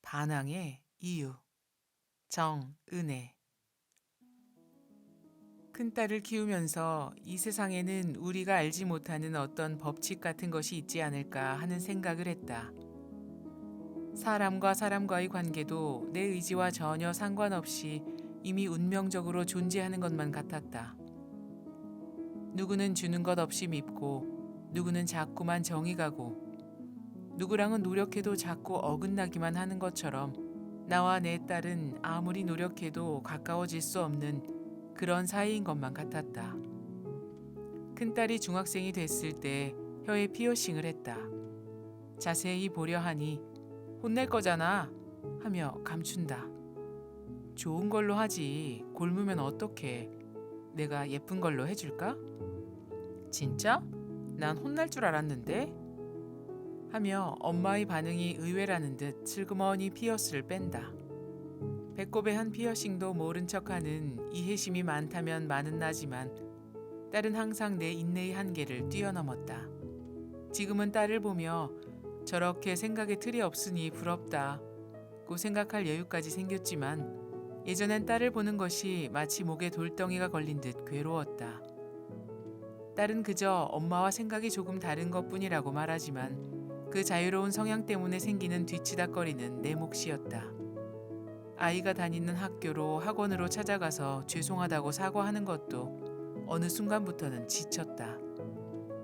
반항의 이유. 정은혜. 큰딸을 키우면서 이 세상에는 우리가 알지 못하는 어떤 법칙 같은 것이 있지 않을까 하는 생각을 했다. 사람과 사람과의 관계도 내 의지와 전혀 상관없이 이미 운명적으로 존재하는 것만 같았다. 누구는 주는 것 없이 밉고, 누구는 자꾸만 정이 가고, 누구랑은 노력해도 자꾸 어긋나기만 하는 것처럼 나와 내 딸은 아무리 노력해도 가까워질 수 없는 그런 사이인 것만 같았다. 큰딸이 중학생이 됐을 때 혀에 피어싱을 했다. 자세히 보려 하니 혼낼 거잖아 하며 감춘다. 좋은 걸로 하지, 골무면 어떡해. 내가 예쁜 걸로 해줄까? 진짜? 난 혼날 줄 알았는데? 하며 엄마의 반응이 의외라는 듯 슬그머니 피어스를 뺀다. 배꼽에 한 피어싱도 모른 척하는 이해심이 많다면 많은 나지만 딸은 항상 내 인내의 한계를 뛰어넘었다. 지금은 딸을 보며 저렇게 생각에 틀이 없으니 부럽다고 생각할 여유까지 생겼지만 예전엔 딸을 보는 것이 마치 목에 돌덩이가 걸린 듯 괴로웠다. 딸은 그저 엄마와 생각이 조금 다른 것뿐이라고 말하지만 그 자유로운 성향 때문에 생기는 뒤치다꺼리는 내 몫이었다. 아이가 다니는 학교로 학원으로 찾아가서 죄송하다고 사과하는 것도 어느 순간부터는 지쳤다.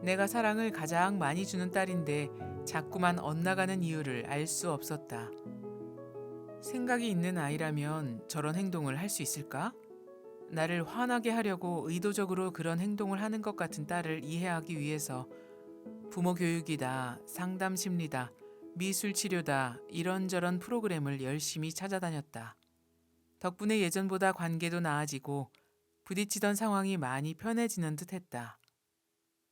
내가 사랑을 가장 많이 주는 딸인데 자꾸만 엇나가는 이유를 알 수 없었다. 생각이 있는 아이라면 저런 행동을 할 수 있을까? 나를 화나게 하려고 의도적으로 그런 행동을 하는 것 같은 딸을 이해하기 위해서 부모 교육이다, 상담 심리다, 미술 치료다 이런저런 프로그램을 열심히 찾아다녔다. 덕분에 예전보다 관계도 나아지고 부딪히던 상황이 많이 편해지는 듯했다.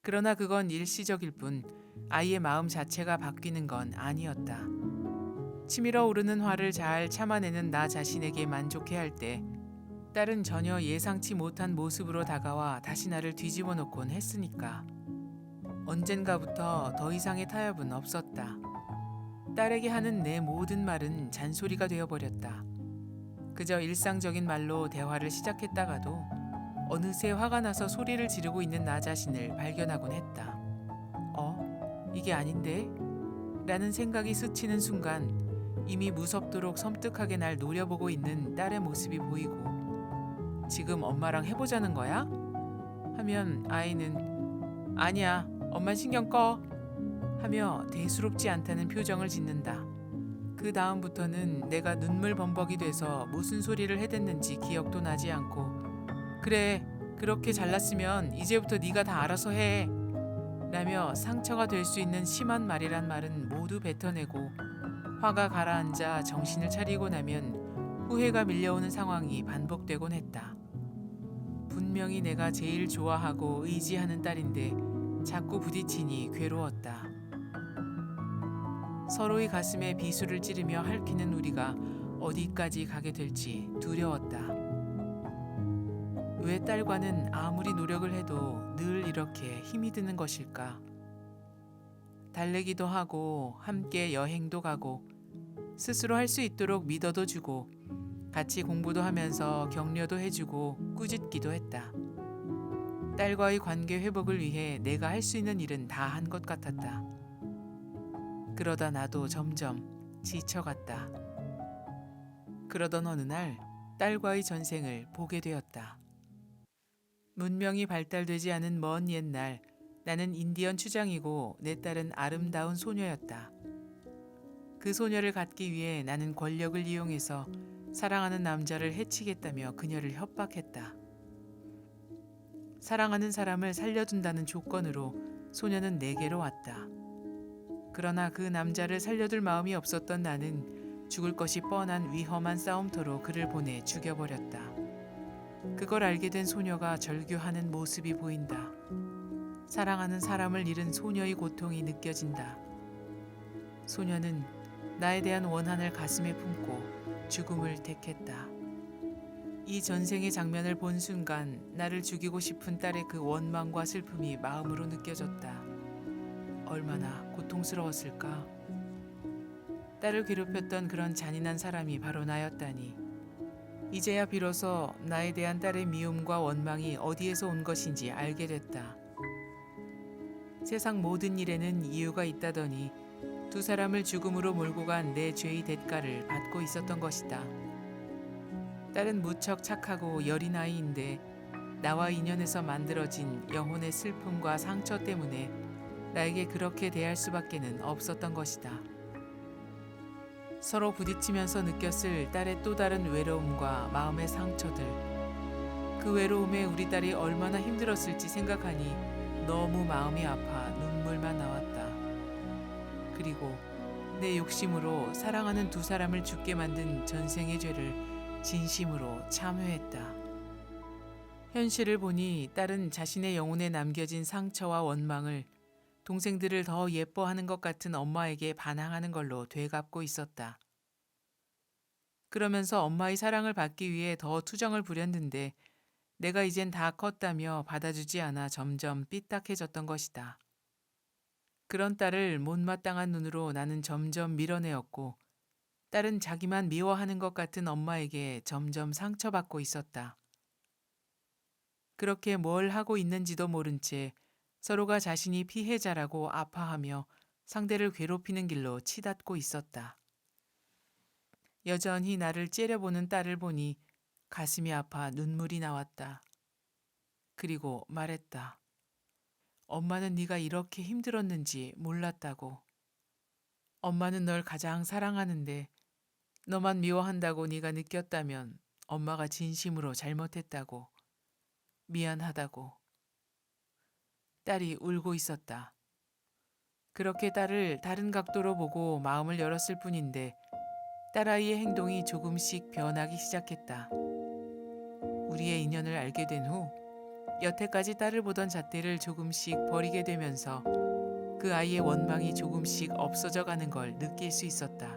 그러나 그건 일시적일 뿐 아이의 마음 자체가 바뀌는 건 아니었다. 치밀어 오르는 화를 잘 참아내는 나 자신에게 만족해할 때 딸은 전혀 예상치 못한 모습으로 다가와 다시 나를 뒤집어 놓곤 했으니까. 언젠가부터 더 이상의 타협은 없었다. 딸에게 하는 내 모든 말은 잔소리가 되어버렸다. 그저 일상적인 말로 대화를 시작했다가도 어느새 화가 나서 소리를 지르고 있는 나 자신을 발견하곤 했다. 이게 아닌데? 라는 생각이 스치는 순간 이미 무섭도록 섬뜩하게 날 노려보고 있는 딸의 모습이 보이고 지금 엄마랑 해보자는 거야? 하면 아이는 아니야, 엄마 신경 꺼 하며 대수롭지 않다는 표정을 짓는다. 그 다음부터는 내가 눈물 범벅이 돼서 무슨 소리를 해댔는지 기억도 나지 않고 그래, 그렇게 잘났으면 이제부터 네가 다 알아서 해 라며 상처가 될 수 있는 심한 말이란 말은 모두 뱉어내고 화가 가라앉아 정신을 차리고 나면 후회가 밀려오는 상황이 반복되곤 했다. 분명히 내가 제일 좋아하고 의지하는 딸인데 자꾸 부딪히니 괴로웠다. 서로의 가슴에 비수를 찌르며 핥히는 우리가 어디까지 가게 될지 두려웠다. 왜 딸과는 아무리 노력을 해도 늘 이렇게 힘이 드는 것일까? 달래기도 하고 함께 여행도 가고 스스로 할 수 있도록 믿어도 주고 같이 공부도 하면서 격려도 해주고 꾸짖기도 했다. 딸과의 관계 회복을 위해 내가 할 수 있는 일은 다 한 것 같았다. 그러다 나도 점점 지쳐갔다. 그러던 어느 날 딸과의 전생을 보게 되었다. 문명이 발달되지 않은 먼 옛날 나는 인디언 추장이고 내 딸은 아름다운 소녀였다. 그 소녀를 갖기 위해 나는 권력을 이용해서 사랑하는 남자를 해치겠다며 그녀를 협박했다. 사랑하는 사람을 살려둔다는 조건으로 소녀는 내게로 왔다. 그러나 그 남자를 살려둘 마음이 없었던 나는 죽을 것이 뻔한 위험한 싸움터로 그를 보내 죽여버렸다. 그걸 알게 된 소녀가 절규하는 모습이 보인다. 사랑하는 사람을 잃은 소녀의 고통이 느껴진다. 소녀는 나에 대한 원한을 가슴에 품고 죽음을 택했다. 이 전생의 장면을 본 순간 나를 죽이고 싶은 딸의 그 원망과 슬픔이 마음으로 느껴졌다. 얼마나 고통스러웠을까? 딸을 괴롭혔던 그런 잔인한 사람이 바로 나였다니. 이제야 비로소 나에 대한 딸의 미움과 원망이 어디에서 온 것인지 알게 됐다. 세상 모든 일에는 이유가 있다더니 두 사람을 죽음으로 몰고 간 내 죄의 대가를 받고 있었던 것이다. 딸은 무척 착하고 여린 아이인데 나와 인연에서 만들어진 영혼의 슬픔과 상처 때문에 나에게 그렇게 대할 수밖에는 없었던 것이다. 서로 부딪히면서 느꼈을 딸의 또 다른 외로움과 마음의 상처들. 그 외로움에 우리 딸이 얼마나 힘들었을지 생각하니 너무 마음이 아파 눈물만 나왔다. 그리고 내 욕심으로 사랑하는 두 사람을 죽게 만든 전생의 죄를 진심으로 참회했다. 현실을 보니 딸은 자신의 영혼에 남겨진 상처와 원망을 동생들을 더 예뻐하는 것 같은 엄마에게 반항하는 걸로 되갚고 있었다. 그러면서 엄마의 사랑을 받기 위해 더 투정을 부렸는데 내가 이젠 다 컸다며 받아주지 않아 점점 삐딱해졌던 것이다. 그런 딸을 못마땅한 눈으로 나는 점점 밀어내었고 딸은 자기만 미워하는 것 같은 엄마에게 점점 상처받고 있었다. 그렇게 뭘 하고 있는지도 모른 채 서로가 자신이 피해자라고 아파하며 상대를 괴롭히는 길로 치닫고 있었다. 여전히 나를 째려보는 딸을 보니 가슴이 아파 눈물이 나왔다. 그리고 말했다. 엄마는 네가 이렇게 힘들었는지 몰랐다고. 엄마는 널 가장 사랑하는데 너만 미워한다고 네가 느꼈다면 엄마가 진심으로 잘못했다고. 미안하다고. 딸이 울고 있었다. 그렇게 딸을 다른 각도로 보고 마음을 열었을 뿐인데 딸아이의 행동이 조금씩 변하기 시작했다. 우리의 인연을 알게 된 후 여태까지 딸을 보던 잣대를 조금씩 버리게 되면서 그 아이의 원망이 조금씩 없어져 가는 걸 느낄 수 있었다.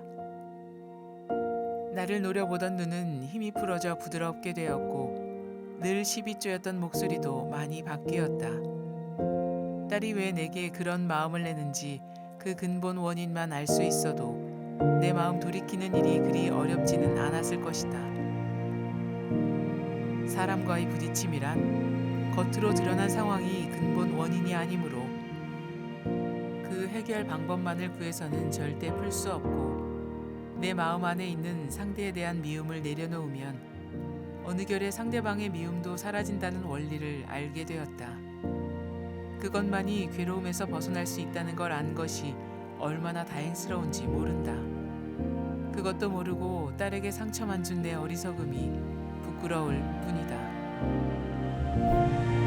나를 노려보던 눈은 힘이 풀어져 부드럽게 되었고 늘 시비 쪼였던 목소리도 많이 바뀌었다. 딸이 왜 내게 그런 마음을 내는지 그 근본 원인만 알 수 있어도 내 마음 돌이키는 일이 그리 어렵지는 않았을 것이다. 사람과의 부딪힘이란 겉으로 드러난 상황이 근본 원인이 아니므로 그 해결 방법만을 구해서는 절대 풀 수 없고 내 마음 안에 있는 상대에 대한 미움을 내려놓으면 어느 결에 상대방의 미움도 사라진다는 원리를 알게 되었다. 그것만이 괴로움에서 벗어날 수 있다는 걸 안 것이 얼마나 다행스러운지 모른다. 그것도 모르고 딸에게 상처만 준 내 어리석음이 부끄러울 뿐이다.